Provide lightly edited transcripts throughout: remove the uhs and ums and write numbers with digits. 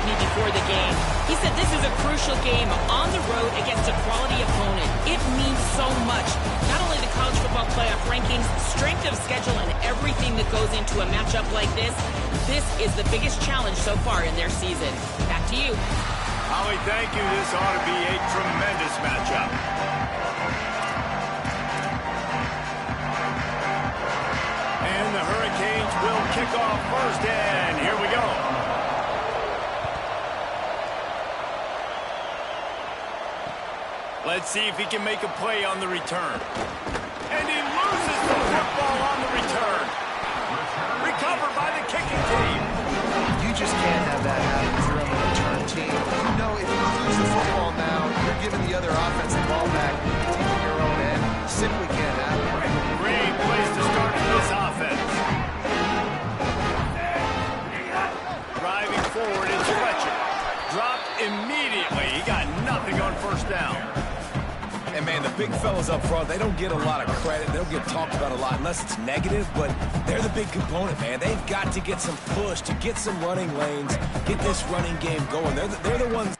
with me before the game. He said this is a crucial game on the road against a quality opponent. It means so much. Not only the college football playoff rankings, strength of schedule, and everything that goes into a matchup like this. This is the biggest challenge so far in their season. Back to you. Holly, thank you. This ought to be a tremendous matchup. And the Hurricanes will kick off first, and here we go. Let's see if he can make a play on the return. And he loses the football on the return. Recovered by the kicking team. You just can't have that happen if you're on the return team. You know, if you lose the football now, you're giving the other offense the ball back, taking your own end. Simply can't happen. Great place to start this offense. Driving forward is Fletcher. Dropped immediately. He got nothing on first down. And, man, the big fellas up front, they don't get a lot of credit. They don't get talked about a lot unless it's negative, but they're the big component, man. They've got to get some push, to get some running lanes, get this running game going. They're the ones.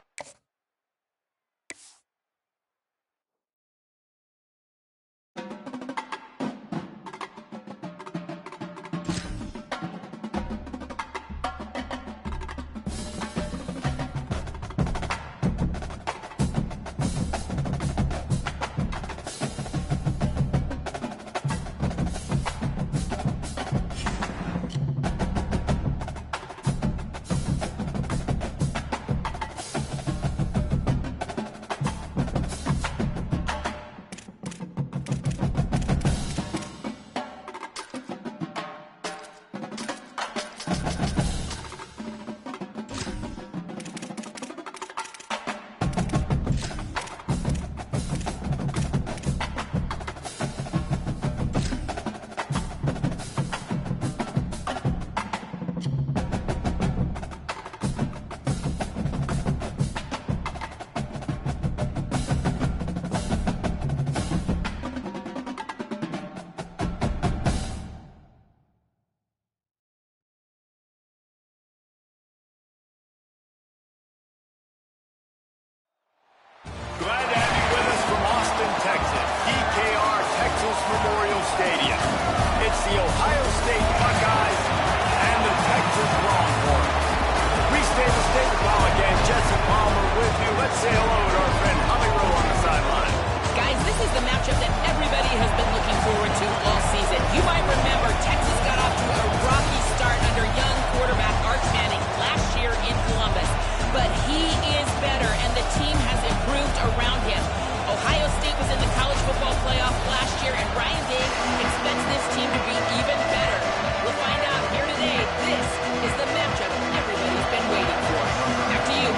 Glad to have you with us from Austin, Texas, DKR Texas Memorial Stadium. It's the Ohio State Buckeyes and the Texas Longhorns. We stay the state of ball again. Jesse Palmer with you. Let's say hello to our friend Holly Rowe on the sideline. Guys, this is the matchup that everybody has been looking forward to all season. You might remember Texas got off to a rocky start under young quarterback Arch Manning last year in Columbus. But he is better, and the team has improved around him. Ohio State was in the college football playoff last year, and Ryan Day expects this team to be even better. We'll find out here today. This is the matchup everybody's been waiting for. Back to you.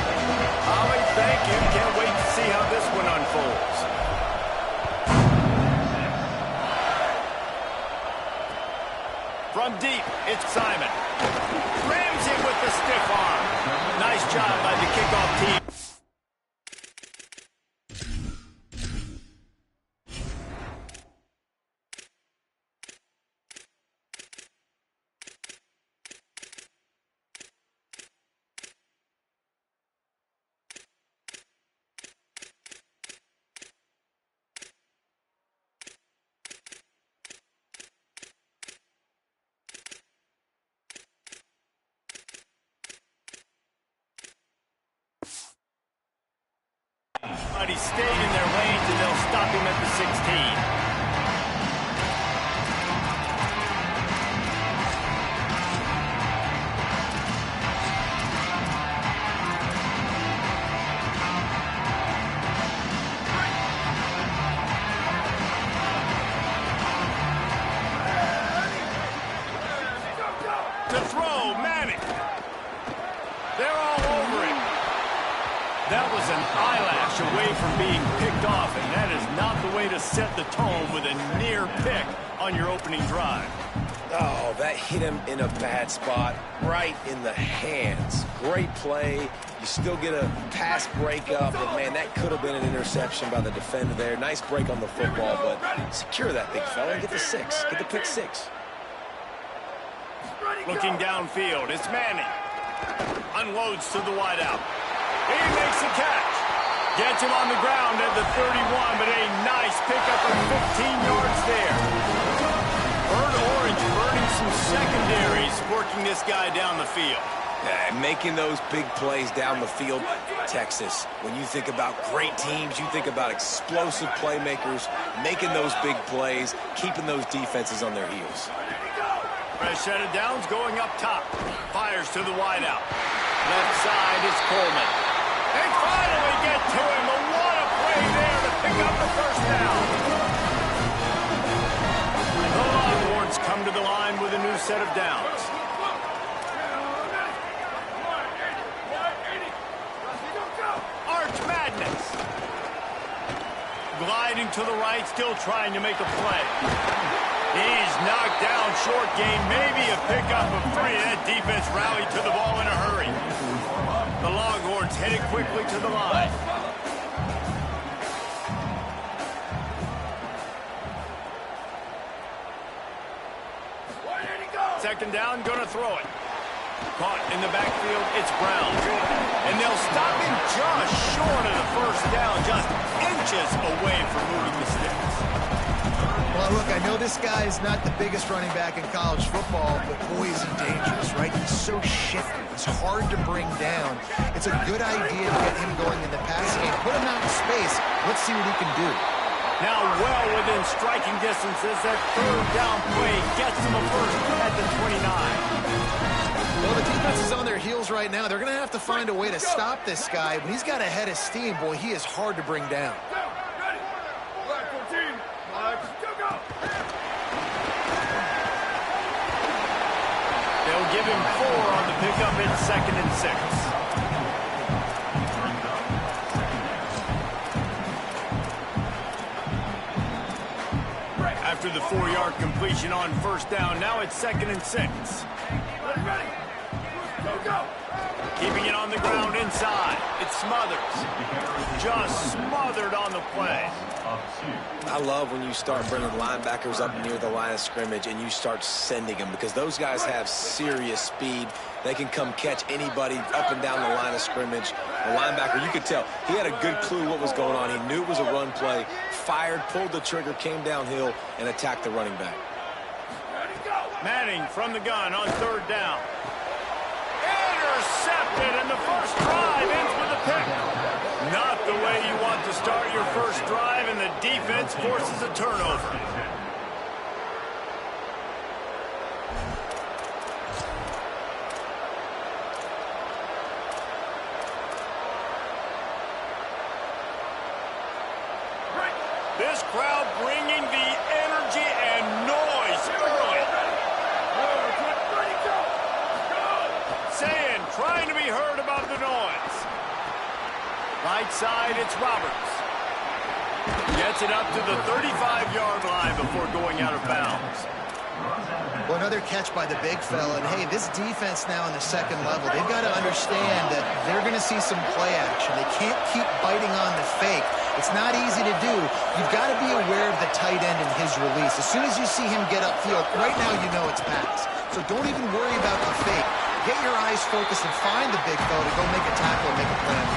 Holly, thank you. Can't wait to see how this one unfolds. From deep, it's Simon. Ramsey with the stiff arm. Nice job by the kickoff team. But he stayed in their lanes, and they'll stop him at the 16. To throw, Manning. They're all over him. That was an eyelash away from being picked off, and that is not the way to set the tone with a near pick on your opening drive. Oh, that hit him in a bad spot, right in the hands. Great play. You still get a pass breakup, but, man, that could have been an interception by the defender there. Nice break on the football, but secure that big fella and get the six. Get the pick six. Looking downfield, it's Manning. Unloads to the wideout. He makes the catch. Gets him on the ground at the 31, but a nice pickup of 15 yards there. Burnt Orange burning some secondaries, working this guy down the field. Making those big plays down the field. Texas, when you think about great teams, you think about explosive playmakers, making those big plays, keeping those defenses on their heels. Fresh set of downs going up top. Fires to the wideout. Left side is Coleman. They finally get to him. But what a play there to pick up the first down. The Longhorns come to the line with a new set of downs. Arch Madness. Gliding to the right, still trying to make a play. He's knocked down short game, maybe a pickup of 3. That defense rallied to the ball in a hurry. The Longhorns headed quickly to the line. Second down, gonna throw it. Caught in the backfield, it's Brown. And they'll stop him just short of the first down, just inches away from moving the sticks. Well, look, I know this guy is not the biggest running back in college football, but boy, is he dangerous, right? He's so shifty. He's hard to bring down. It's a good idea to get him going in the passing game. Put him out in space. Let's see what he can do. Now well within striking distance as that third down play gets him a first at the 29. Well, the defense is on their heels right now. They're going to have to find a way to stop this guy. When he's got a head of steam, boy, he is hard to bring down. They'll give him 4 on the pickup in 2nd and 6. After the 4-yard completion on first down, now it's 2nd and 6. Keeping it on the ground inside. It's Smothers. Just smothered on the play. I love when you start bringing linebackers up near the line of scrimmage and you start sending them, because those guys have serious speed. They can come catch anybody up and down the line of scrimmage. The linebacker, you could tell, he had a good clue what was going on. He knew it was a run play, fired, pulled the trigger, came downhill, and attacked the running back. Manning from the gun on third down. Intercepted, and the first drive ends with a pick. Not the way you want to start your first drive, and the defense forces a turnover. This crowd bringing the energy and noise early. Saying, trying to be heard about the noise. Right side, it's Roberts. Gets it up to the 35-yard line before going out of bounds. Well, another catch by the big fella. And, hey, this defense now in the second level, they've got to understand that they're going to see some play action. They can't keep biting on the fake. It's not easy to do. You've got to be aware of the tight end and his release. As soon as you see him get upfield, right now you know it's pass. So don't even worry about the fake. Get your eyes focused and find the big fella to go make a tackle and make a plan.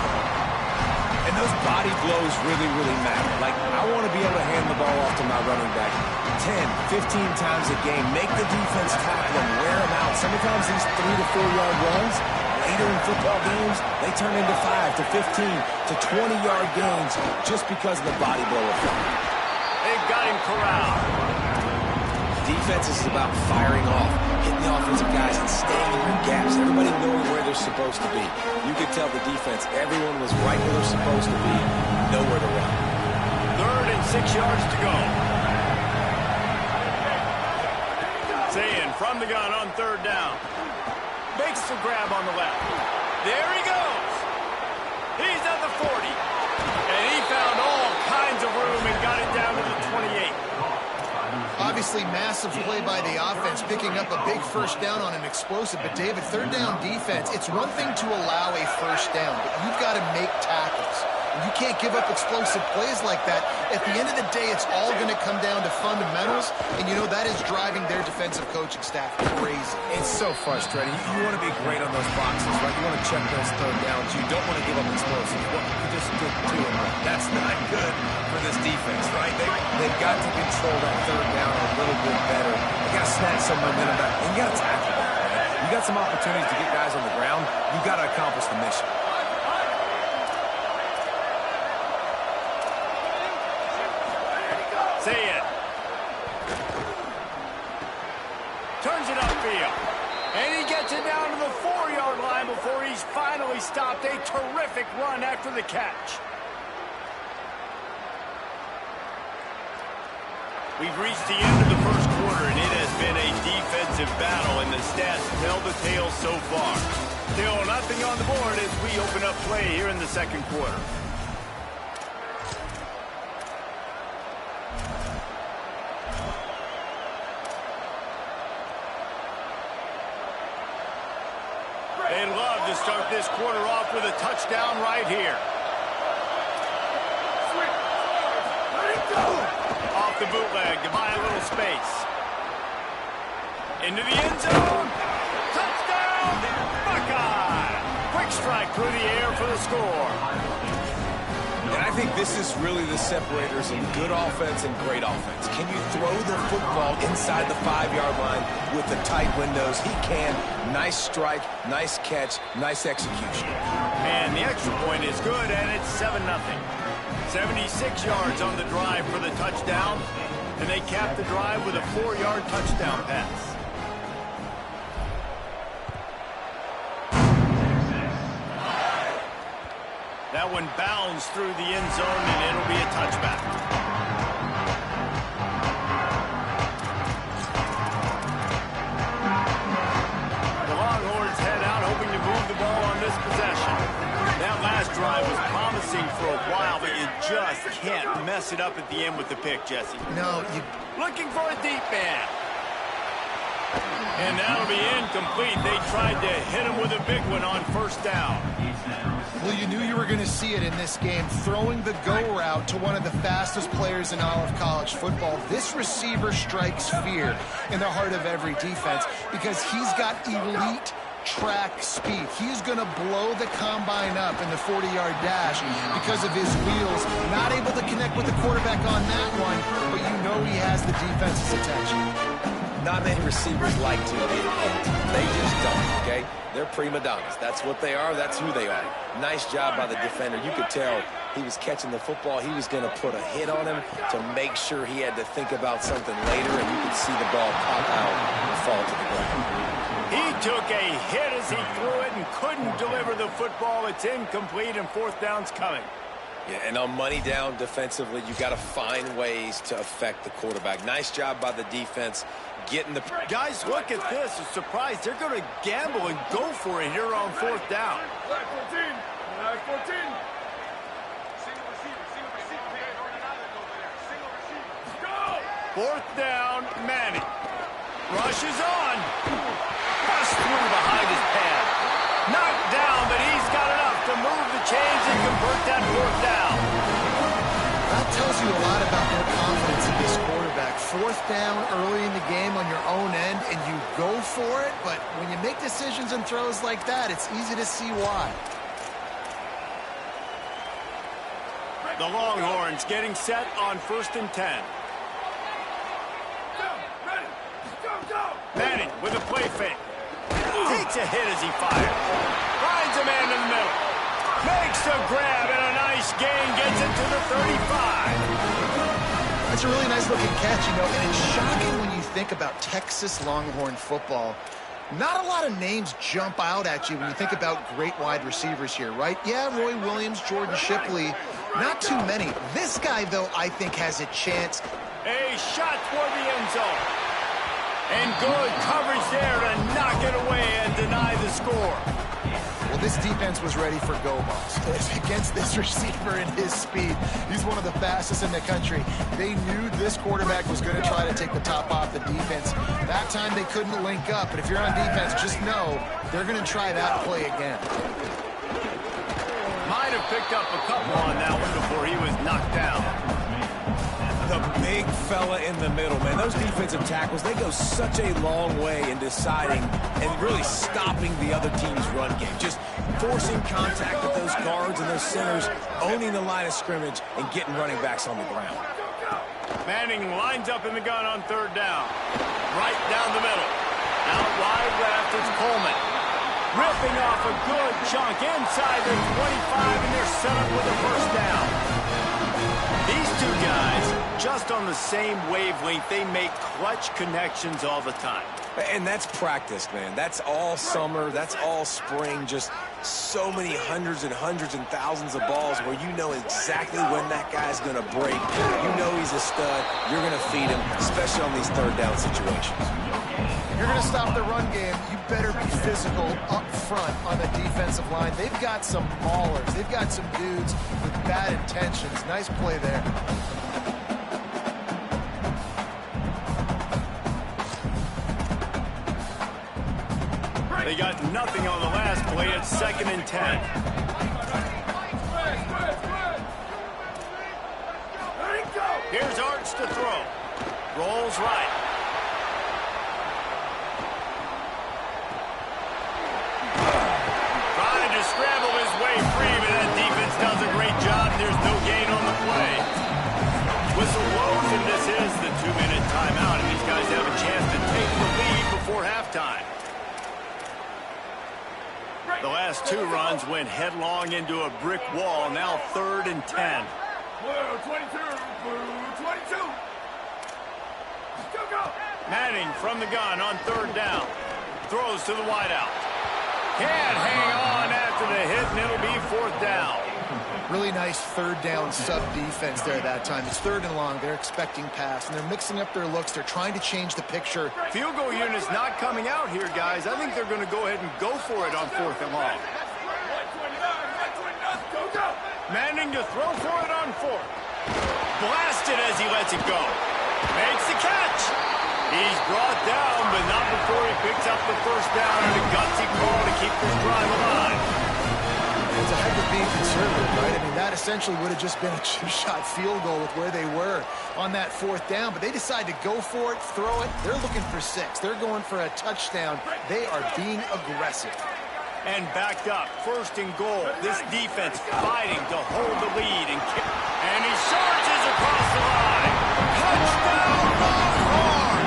And those body blows really, really matter. Like, I want to be able to hand the ball off to my running back 10, 15 times a game. Make the defense tackle them, wear them out. Sometimes these 3 to 4 yard runs, later in football games, they turn into 5 to 15 to 20-yard gains just because of the body blow effect. They've got him corralled. Defense is about firing off, hitting the offensive guys and staying in your gaps. Everybody knowing where they're supposed to be. You could tell the defense, everyone was right where they're supposed to be, nowhere to run. 3rd and 6 yards to go. Sayin from the gun on third down. Makes the grab on the left. There he goes. He's at the 40. And he found all kinds of room and got it down to the 28. Obviously, massive play by the offense, picking up a big first down on an explosive. But, David, third down defense, it's one thing to allow a first down, but you've got to make tackles. You can't give up explosive plays like that. At the end of the day, it's all going to come down to fundamentals, and you know that is driving their defensive coaching staff crazy. It's so frustrating. You want to be great on those boxes, right? You want to check those third downs. You don't want to give up explosives. Well, you just did two in one. That's not good for this defense, right? They've got to control that third down a little bit better. They got to snatch some momentum back, and you got to tackle that, man. You got some opportunities to get guys on the ground. You got to accomplish the mission. See it. Turns it upfield. And he gets it down to the 4-yard line before he's finally stopped. A terrific run after the catch. We've reached the end of the first quarter, and it has been a defensive battle, and the stats tell the tale so far. Still nothing on the board as we open up play here in the second quarter. They'd love to start this quarter off with a touchdown right here. Off the bootleg to buy a little space. Into the end zone. Touchdown, Buckeye! Quick strike through the air for the score. And I think this is really the separators in good offense and great offense. Can you throw the football inside the 5-yard line with the tight windows? He can. Nice strike, nice catch, nice execution. And the extra point is good, and it's 7-0. 76 yards on the drive for the touchdown, and they cap the drive with a 4-yard touchdown pass. That one bounds through the end zone, and it'll be a touchback. The Longhorns head out, hoping to move the ball on this possession. That last drive was promising for a while, but you just can't mess it up at the end with the pick, Jesse. No, you... Looking for a deep man. And that'll be incomplete. They tried to hit him with a big one on first down. Well, you knew you were going to see it in this game, throwing the go route to one of the fastest players in all of college football. This receiver strikes fear in the heart of every defense because he's got elite track speed. He's going to blow the combine up in the 40-yard dash because of his wheels. Not able to connect with the quarterback on that one, but you know he has the defense's attention. Not many receivers like to get hit. They just don't, okay? They're prima donnas. That's what they are. That's who they are. Nice job by the defender. You could tell he was catching the football. He was going to put a hit on him to make sure he had to think about something later, and you could see the ball pop out and fall to the ground. He took a hit as he threw it and couldn't deliver the football. It's incomplete, and fourth down's coming. Yeah, and on money down defensively, you got to find ways to affect the quarterback. Nice job by the defense getting the... Guys, look at this. A surprise. They're going to gamble and go for it here on fourth down. 14. Fourth down, Manning. Rushes on. Bust through behind his pad. Knocked down, but he's got enough to move the chains and convert that fourth down. That tells you a lot about their confidence in this quarterback. Fourth down early in the game on your own end, and you go for it, but when you make decisions and throws like that, it's easy to see why. The Longhorns getting set on 1st and 10. Manning with a play fake. Takes a hit as he fires. Finds a man in the middle. Makes a grab and a nice gain. Gets it to the 35. That's a really nice looking catch, you know, and it's shocking when you think about Texas Longhorn football. Not a lot of names jump out at you when you think about great wide receivers here, right? Yeah, Roy Williams, Jordan Shipley, not too many. This guy, though, I think has a chance. A shot for the end zone. And good coverage there to knock it away and deny the score. Well, this defense was ready for go balls against this receiver and his speed. He's one of the fastest in the country. They knew this quarterback was going to try to take the top off the defense. That time they couldn't link up, but if you're on defense, just know they're going to try that play again. might have picked up a couple on that one before he was knocked down. The big fella in the middle, man. Those defensive tackles, they go such a long way in deciding and really stopping the other team's run game. Just forcing contact with those guards and those centers, owning the line of scrimmage, and getting running backs on the ground. Manning lines up in the gun on third down. Right down the middle. Out wide left, it's Coleman. Ripping off a good chunk inside the 25, and they're set up with a first down. These two guys, just on the same wavelength, they make clutch connections all the time. And that's practice, man. That's all summer. That's all spring. Just so many hundreds and thousands of balls where you know exactly when that guy's going to break. You know he's a stud. You're going to feed him, especially on these third down situations. You're going to stop the run game, you better be physical up front on the defensive line. They've got some maulers. They've got some dudes with bad intentions. Nice play there. They got nothing on the last play. It's 2nd and 10. Here's Arch to throw. Rolls right. Trying to scramble his way free, but that defense does a great job. There's no gain on the play. Whistle blows, and this is the 2-minute timeout, and these guys have a chance to take the lead before halftime. The last two runs went headlong into a brick wall. Now 3rd and 10. Blue 22, blue 22. Go, go. Manning from the gun on 3rd down. Throws to the wideout. Can't hang on after the hit, and it'll be 4th down. Really nice third down sub-defense there that time. It's 3rd and long. They're expecting pass, and they're mixing up their looks. They're trying to change the picture. Field goal unit's not coming out here, guys. I think they're going to go ahead and go for it on 4th and long. Go, go. Manning to throw for it on 4th. Blasted as he lets it go. Makes the catch. He's brought down, but not before he picks up the first down and a gutsy call to keep this drive alive. It's a heck of being conservative, right? I mean, that essentially would have just been a two-shot field goal with where they were on that 4th down, but they decide to go for it, throw it. They're looking for 6. They're going for a touchdown. They are being aggressive. And backed up, 1st and goal. This defense fighting to hold the lead and kick. And he charges across the line. Touchdown, Longhorn!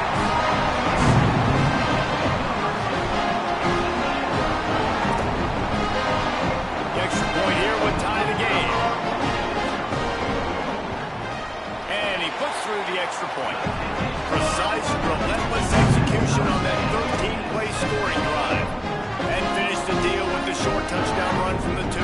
The extra point here would tie the game. And he puts through the extra point. Precise, relentless execution on that 13-play scoring drive. And finish the deal with the short touchdown run from the 2.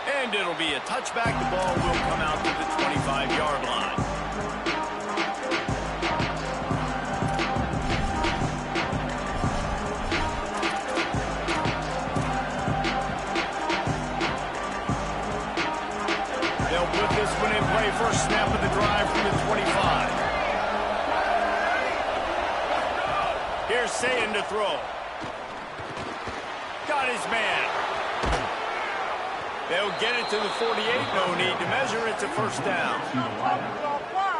And it'll be a touchback. The ball will come out to the 25-yard line. They'll put this one in play. First snap of the drive from the 25. Here's Sayin to throw. Got his man. They'll get it to the 48. No need to measure. It's a first down.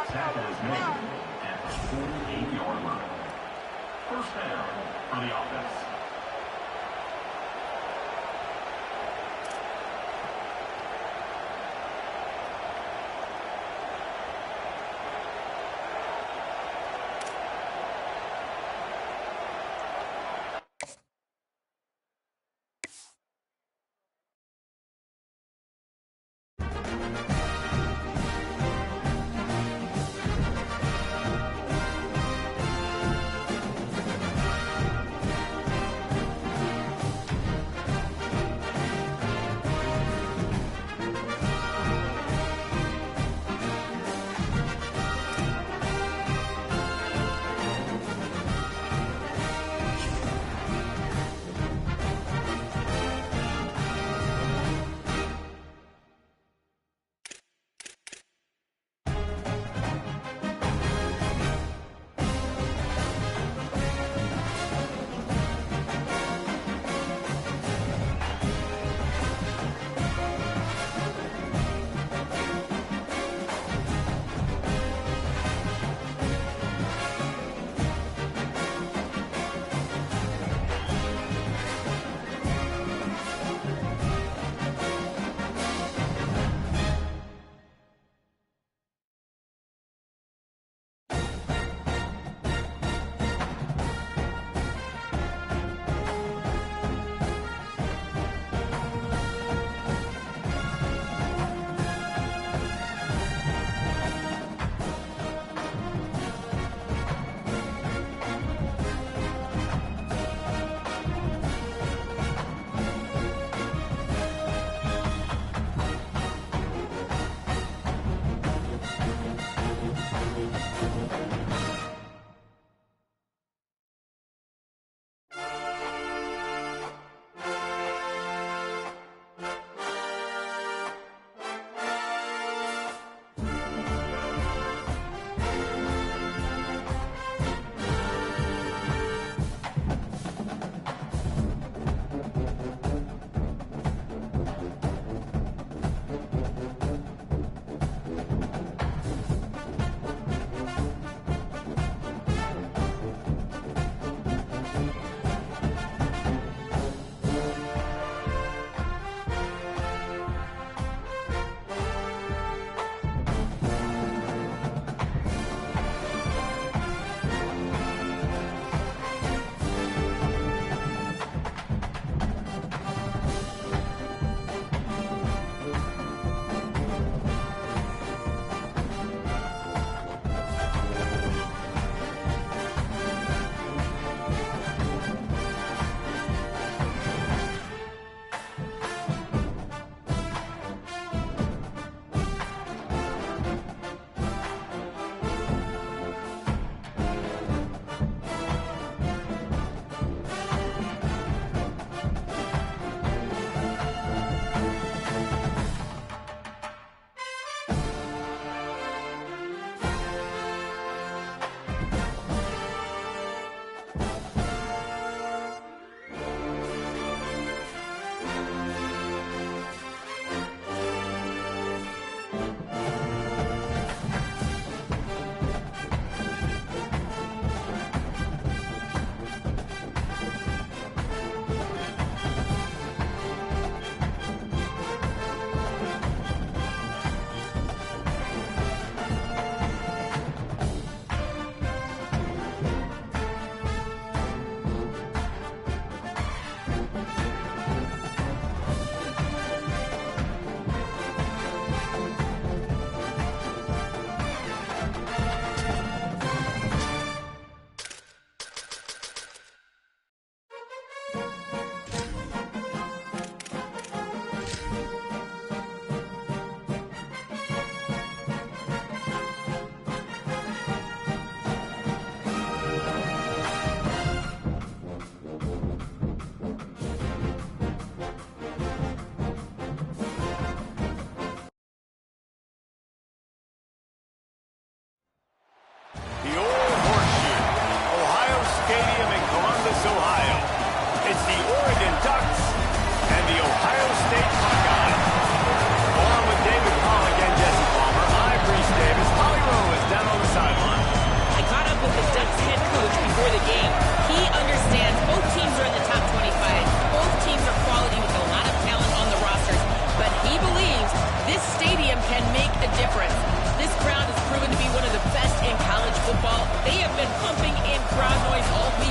Tackle is made at the 48-yard line. First down for the offense.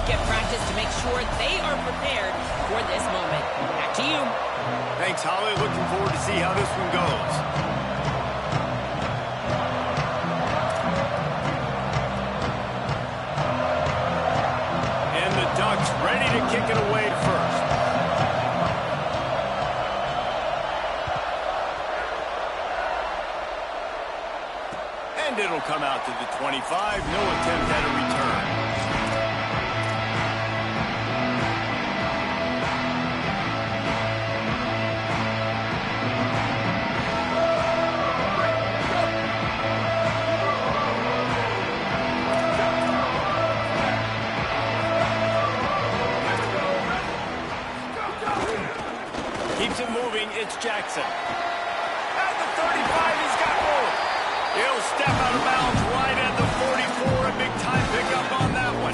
week at practice to make sure they are prepared for this moment. Back to you. Thanks, Holly. Looking forward to see how this one goes. And the Ducks ready to kick it away first. And it'll come out to the 25. No attempt at a return. Keeps it moving. It's Jackson. At the 35, he's got more. He'll step out of bounds right at the 44. A big-time pickup on that one.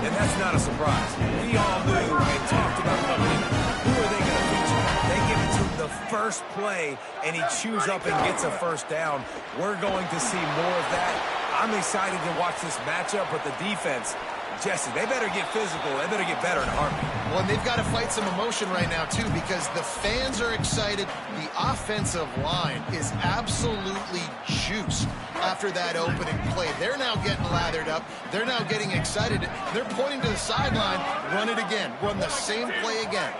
And that's not a surprise. We all knew and talked about coming in. Who are they going to feature? They give it to him the first play, and he chews up and gets a first down. We're going to see more of that. I'm excited to watch this matchup, but the defense, Jesse, they better get physical. They better get better in a heartbeat. Well, and they've got to fight some emotion right now, too, because the fans are excited. The offensive line is absolutely juiced after that opening play. They're now getting lathered up. They're now getting excited. They're pointing to the sideline. Run it again. Run the same play again.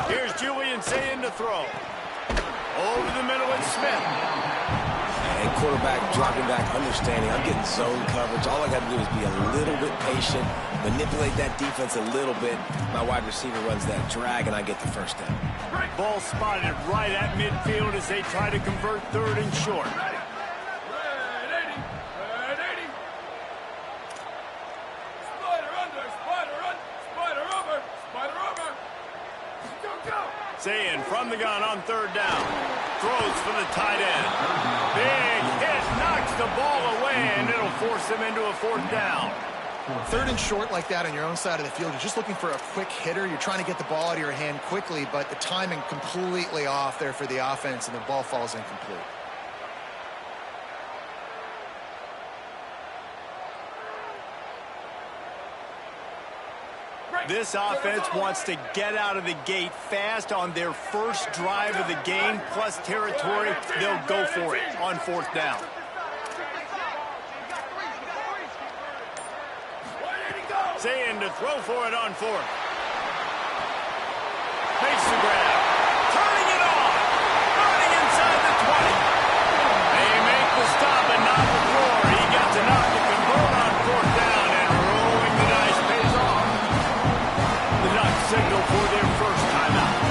Here's Julian saying to throw. Over the middle, it's Smith. And quarterback dropping back, understanding I'm getting zone coverage. All I got to do is be a little bit patient, manipulate that defense a little bit. My wide receiver runs that drag, and I get the first down. Ball spotted right at midfield as they try to convert third and short. Zayn from the gun on third down. Throws for the tight end. Big hit, knocks the ball away, and it'll force them into a fourth down. Third and short like that on your own side of the field, you're just looking for a quick hitter. You're trying to get the ball out of your hand quickly, but the timing completely off there for the offense, and the ball falls incomplete. This offense wants to get out of the gate fast on their first drive of the game, plus territory. They'll go for it on fourth down. Zayn to throw for it on fourth. Makes the grab. Turning it on. Running inside the 20. They make the stop and not the throw. He gets enough to convert on fourth down, and rolling the dice pays off. The Ducks signal for their first timeout.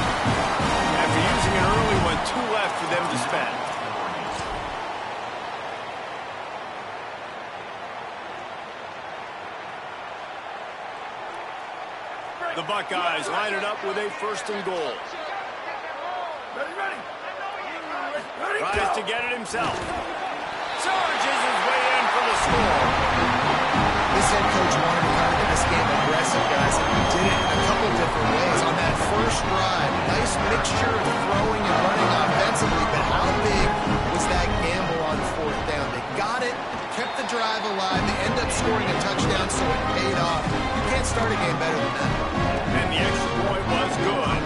After using an early one, 2 left for them to spend. The Buckeyes line it up with a first and goal. Tries to get it himself. Charges his way in for the score. This head coach wanted to kind of get this game aggressive, guys, and he did it in a couple different ways. On that first drive, nice mixture of throwing and running offensively, but how big was that gamble on fourth down? They got it, kept the drive alive, they end up scoring a touchdown, so it paid off. You can't start a game better than that. And the extra point was good.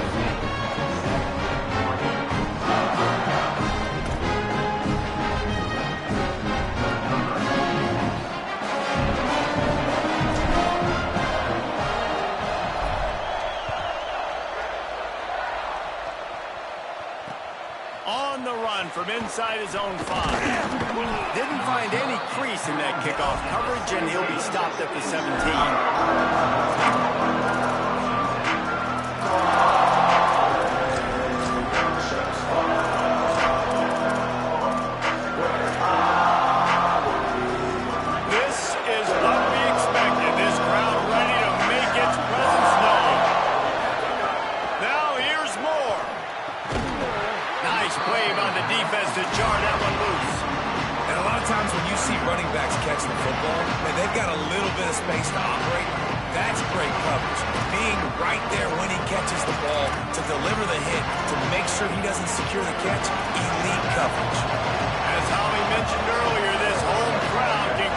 On the run from inside his own 5. Didn't find any crease in that kickoff coverage, and he'll be stopped at the 17. To jar that one loose. And a lot of times when you see running backs catch the football, and they've got a little bit of space to operate, that's great coverage. Being right there when he catches the ball to deliver the hit, to make sure he doesn't secure the catch, elite coverage. As Holly mentioned earlier, this home crowd can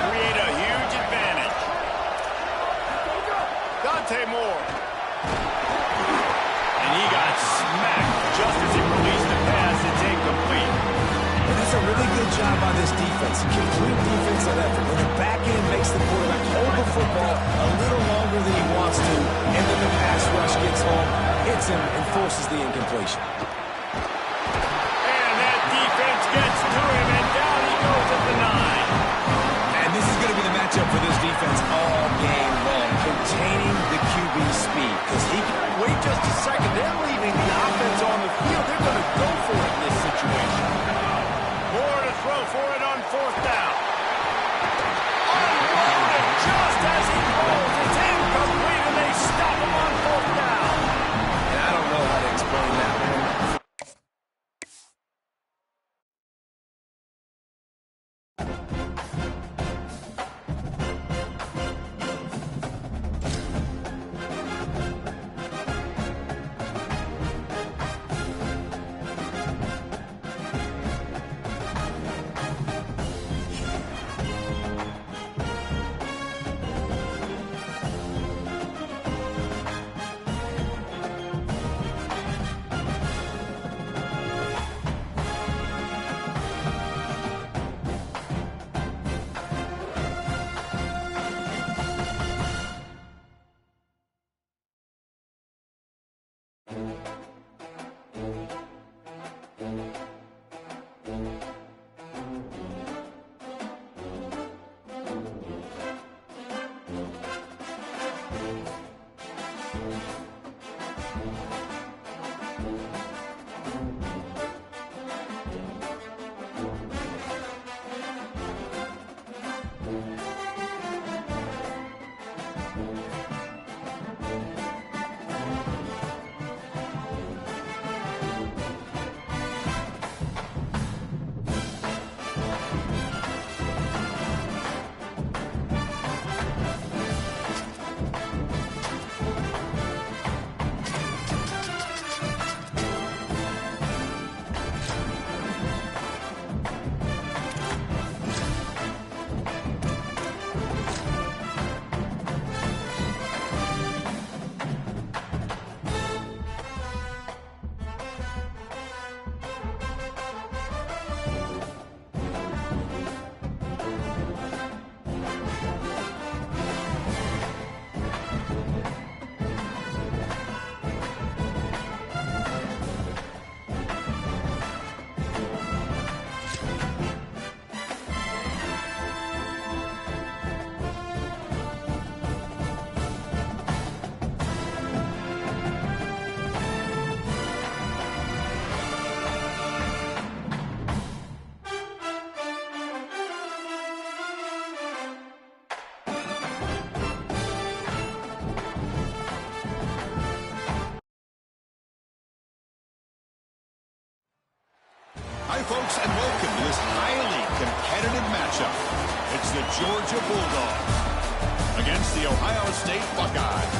defensive effort. When the back end makes the quarterback hold the football a little longer than he wants to, and then the pass rush gets home, hits him, and forces the incompletion. And that defense gets to him, and down he goes at the 9. And this is going to be the matchup for this defense all game long, containing the QB speed. Because he can... Wait just a second. They're leaving the offense on the field. They're going to go for it in this situation. More to throw for it on 4th down. Unloaded just as he rolls. It's incomplete, and they stop him on 4th down. And I don't know how to explain that one. Hi, folks, and welcome to this highly competitive matchup. It's the Georgia Bulldogs against the Ohio State Buckeyes.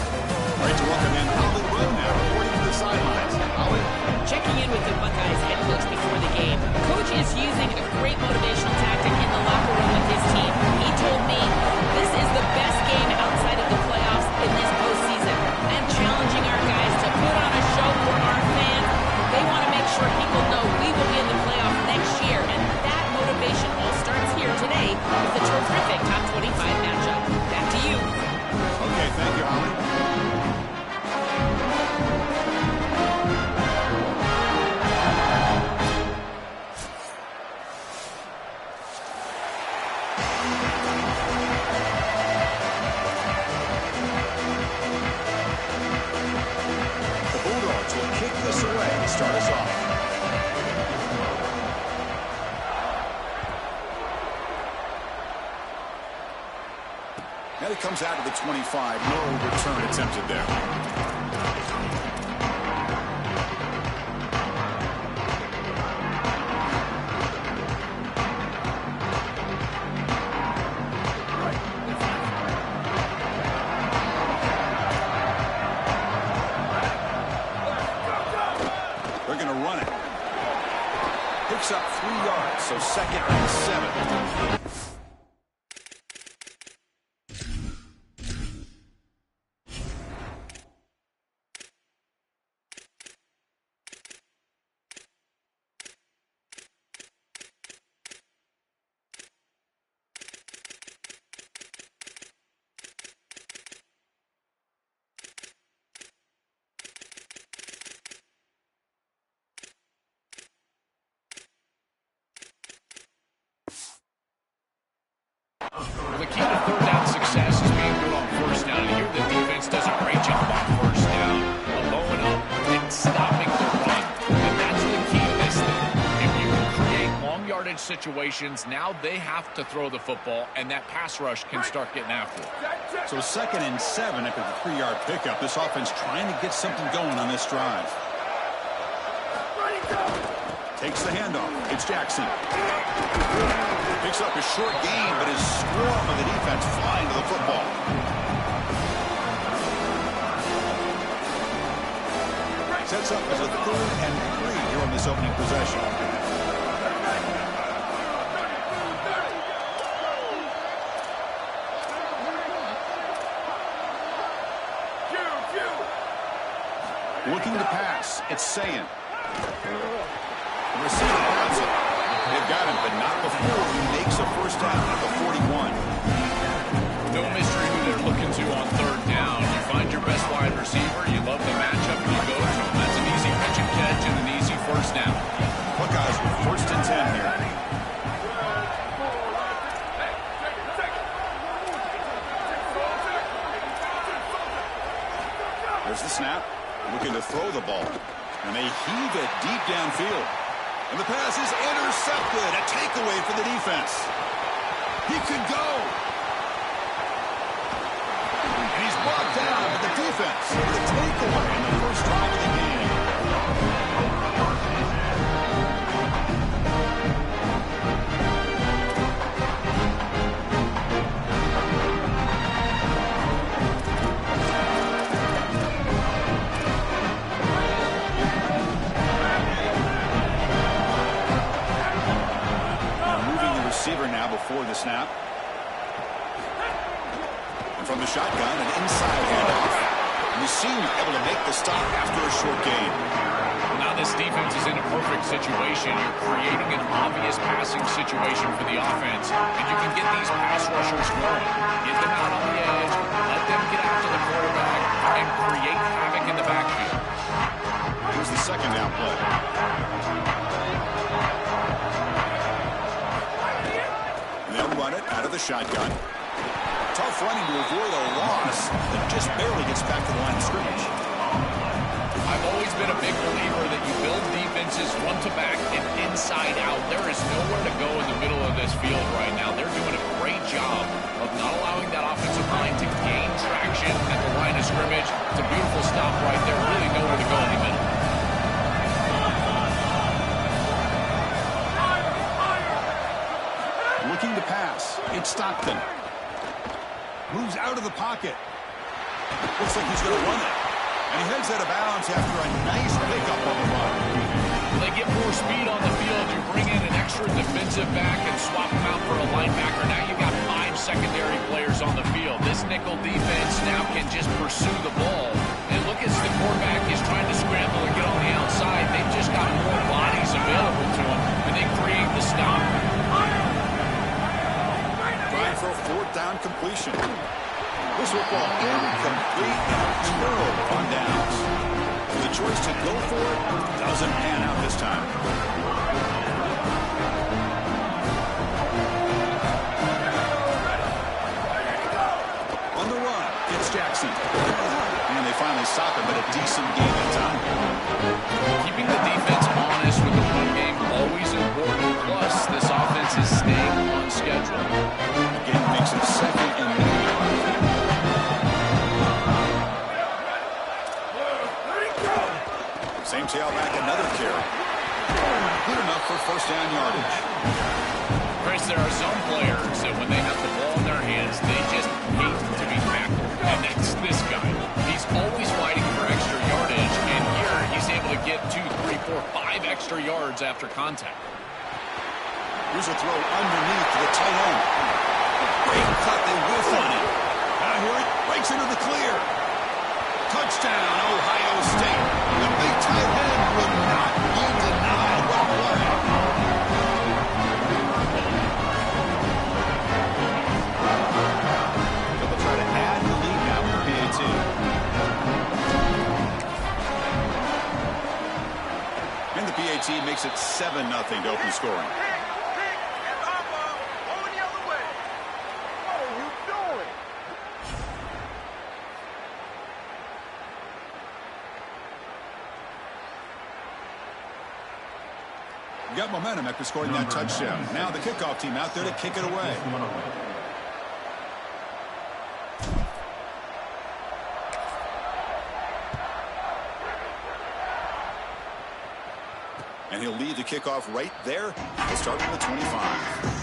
Great to welcome in Holly Wood now, reporting to the sidelines. Holly? Checking in with the Buckeyes head coach before the game. Coach is using a great motivational tactic in the locker room with his team. He told me this is the best game outside of the playoffs in this postseason, and challenging our guys to put on a show for our fans. They want to make sure people know we will be in the playoffs next year, and that motivation all starts here today with the terrific top 25 matchup. Back to you. Okay, thank you, Holly. The Bulldogs will kick this away to start us off. And it comes out to the 25. No return attempted there. They're going to run it. Picks up 3 yards, so 2nd and 7. situations, now they have to throw the football, and that pass rush can start getting after it. So 2nd and 7 after the 3-yard pickup. This offense trying to get something going on this drive. Takes the handoff. It's Jackson. Picks up a short gain, but his swarm of the defense flying to the football. Sets up as a 3rd and 3 here on this opening possession. Looking to pass. It's Sayin. The receiver grabs it. They've got him, but not before he makes a first down at the 41. No mystery who they're looking to on 3rd down. You find your best wide receiver, you love the matchup, and you go to him. That's an easy catch and catch and an easy first down. Buckeyes with 1st and 10 here. There's the snap. Looking to throw the ball. And they heave it deep downfield. And the pass is intercepted. A takeaway for the defense. He could go. And he's brought down by the defense. The takeaway in the first drive of the game. Receiver now before the snap. And from the shotgun, an inside handoff. And the senior able to make the stop after a short gain. Now this defense is in a perfect situation. You're creating an obvious passing situation for the offense, and you can get these pass rushers going. Get them out on the edge, let them get after the quarterback, and create havoc in the backfield. Here's the 2nd down play. They'll run it out of the shotgun. Tough running to avoid a loss that just barely gets back to the line of scrimmage. I've always been a big believer that you build defenses front to back and inside out. There is nowhere to go in the middle of this field right now. They're doing a great job of not allowing that offensive line to gain traction at the line of scrimmage. It's a beautiful stop right there. Really nowhere to go in the middle. Looking to pass. It's Stockton. Moves out of the pocket. Looks like he's going to run it. And he heads out of bounds after a nice pickup on the run. They get more speed on the field. You bring in an extra defensive back and swap him out for a linebacker. Now you've got 5 secondary players on the field. This nickel defense now can just pursue the ball. And look as the quarterback is trying to scramble and get on the outside. They've just got more bodies available to him, and they create the stop. Trying for a 4th down completion. This football incomplete and terrible on downs. The choice to go for it doesn't pan out this time. On the run, it's Jackson. And they finally stop him, but a decent gain of time. Keeping the defense honest with the run game, always important. Plus, this offense is staying on schedule. Again, makes it 2nd and 9. Same tailback, another carry. Good enough for 1st down yardage. Chris, there are some players that when they have the ball in their hands, they just hate to be tackled. And that's this guy. He's always fighting for extra yardage, and here he's able to get 2, 3, 4, 5 extra yards after contact. Here's a throw underneath to the tight end. Great cut, they whiff on it. Now here it breaks into the clear. Touchdown, Ohio State. The big tight end would not be denied. What a play. So they'll try to add the lead now with the PAT. And the PAT makes it 7-0 to open scoring. Got momentum after scoring that touchdown. Now the kickoff team out there to kick it away. And he'll lead the kickoff right there. He'll start from the 25.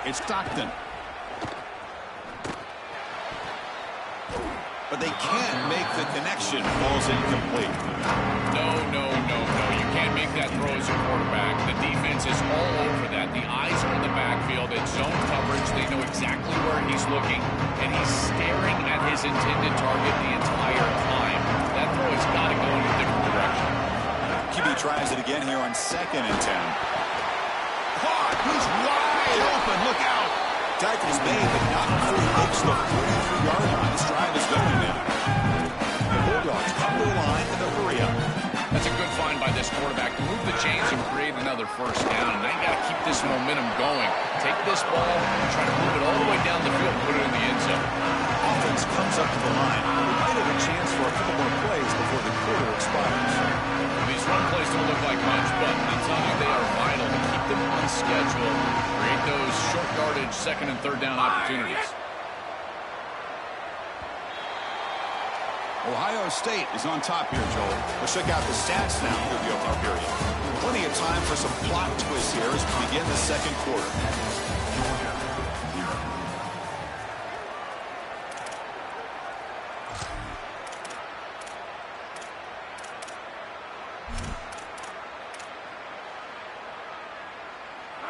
It's Stockton. But they can't make the connection. Ball's incomplete. No. You can't make that throw as a quarterback. The defense is all over that. The eyes are in the backfield. It's zone coverage. They know exactly where he's looking, and he's staring at his intended target the entire time. That throw has got to go in a different direction. QB tries it again here on 2nd and 10. Caught! He's wide open! Look out! Tackle's made, but not before he makes the 43-yard line. This drive is going now. The Bulldogs up the line with a hurry up. That's a good find by this quarterback to move the chains and create another first down. And now you got to keep this momentum going. Take this ball and try to move it all the way down the field and put it in the end zone. Offense comes up to the line. We might have a chance for a couple more plays before the quarter expires. These run plays don't look like much, but I'm telling you, they are vital to keep them on schedule. Create those short yardage 2nd and 3rd down opportunities. Ohio State is on top here, Joel. We'll check out the stats now through the opening period. Plenty of time for some plot twists here as we begin the 2nd quarter.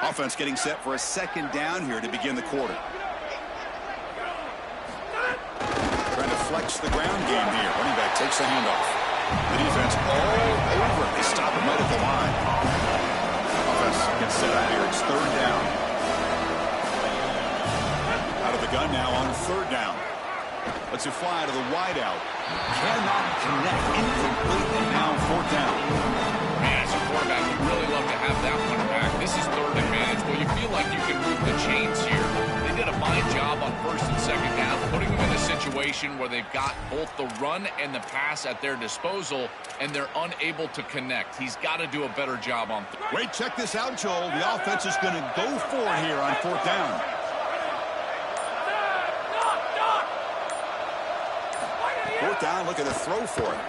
Offense getting set for a 2nd down here to begin the quarter. Trying to flex the ground game here. Running back takes the handoff. The defense all over it. They stop him right at the line. Offense gets set up here. It's 3rd down. Out of the gun now on 3rd down. Lets it fly to the wideout. Cannot connect. Incomplete, and now 4th down. Man, as a quarterback, you'd really love to have that one back. This is 3rd and managed. Well, you feel like you can move the chains here. They did a fine job on 1st and 2nd down, putting them in a situation where they've got both the run and the pass at their disposal, and they're unable to connect. He's got to do a better job on. Wait, check this out, Joel. The offense is going to go for it here on 4th down. Fourth down, looking to throw for it.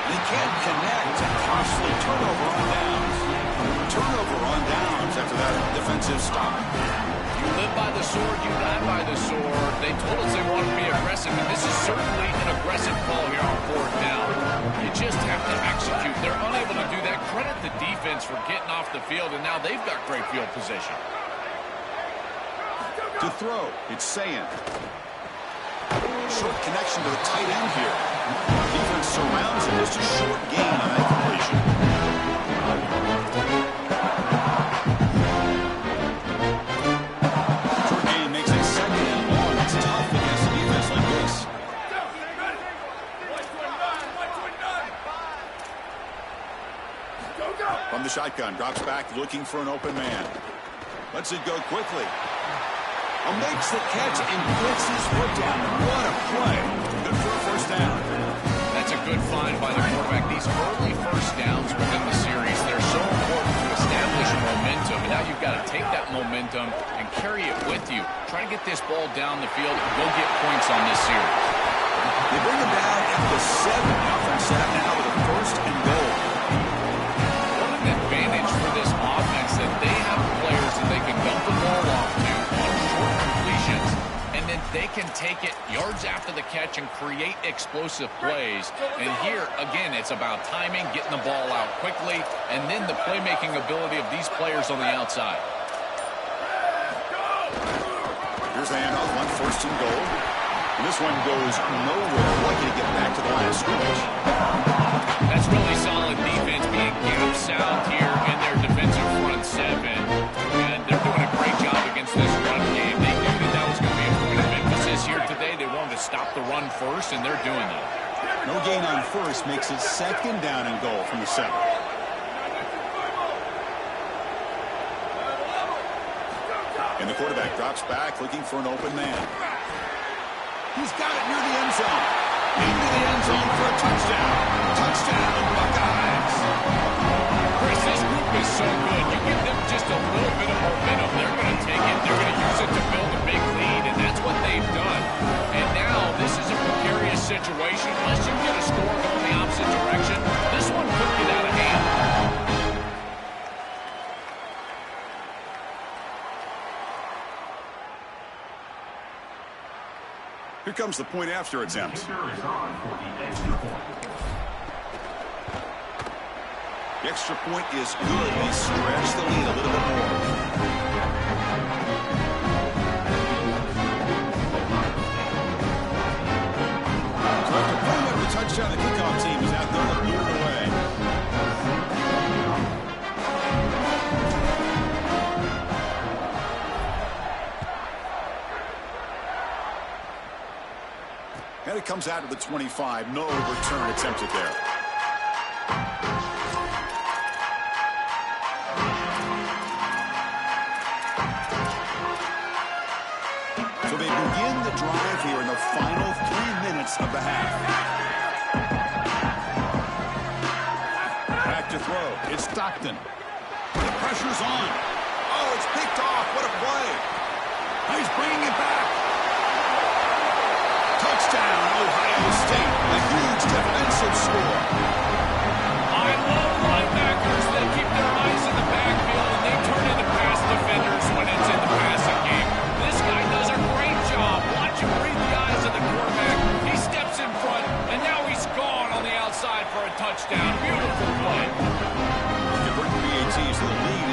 He can't connect. A costly turnover on downs. Turnover on downs after that defensive stop. You live by the sword, you die by the sword. They told us they want to be aggressive, and this is certainly an aggressive call here on 4th down. You just have to execute. They're unable to do that. Credit the defense for getting off the field, and now they've got great field position. To throw, it's Sayin. Short connection to the tight end here. Defense surrounds him. Just a short gain on that completion. Short gain makes it 2nd and long. It's tough against a defense like this. From the shotgun, drops back looking for an open man. Lets it go quickly. Makes the catch and gets his foot down. What a play. Good for a 1st down. That's a good find by the quarterback. These early 1st downs within the series, they're so important to establish momentum. And now you've got to take that momentum and carry it with you. Try to get this ball down the field and go get points on this series. They bring him down at the 7. Offense set up now with a 1st and goal. What an advantage for this offense that they have players that they can dump the ball off to on short completions, and then they can take it yards after the catch and create explosive plays. And here, again, it's about timing, getting the ball out quickly, and then the playmaking ability of these players on the outside. Here's the handoff, 1st and goal. And this one goes nowhere. Lucky to get back to the line of scrimmage. That's really solid defense being gap sound here in their defensive front 7. on first, and they're doing that. No gain on first makes it 2nd down and goal from the 7. And the quarterback drops back looking for an open man. He's got it near the end zone. Into the end zone for a touchdown. Touchdown, Buckeyes. Chris, this group is so good. You give them just a little bit of momentum, they're going to take it. They're going to use it to build a big lead, and that's what they've done. And now this is a precarious situation. Unless you get a score going the opposite direction, this one could get out of hand. Here comes the point after attempt. Kicker is on for the extra point. The extra point is good. They stretch the lead a little bit more. So after putting up the touchdown, the kickoff team is out there to lure it away. And it comes out to the 25. No return attempted there. So they begin the drive here in the final 3 minutes of the half. Back to throw. It's Stockton. The pressure's on. Oh, it's picked off. What a play. He's bringing it back. Touchdown, Ohio State. A huge defensive score. I love linebackers that keep their eyes in the backfield, and they turn into pass defenders when it's in the passing game. This guy does a great job. Watch him read the eyes of the quarterback. He steps in front, and now he's gone on the outside for a touchdown. Beautiful play. Convert PATs to the lead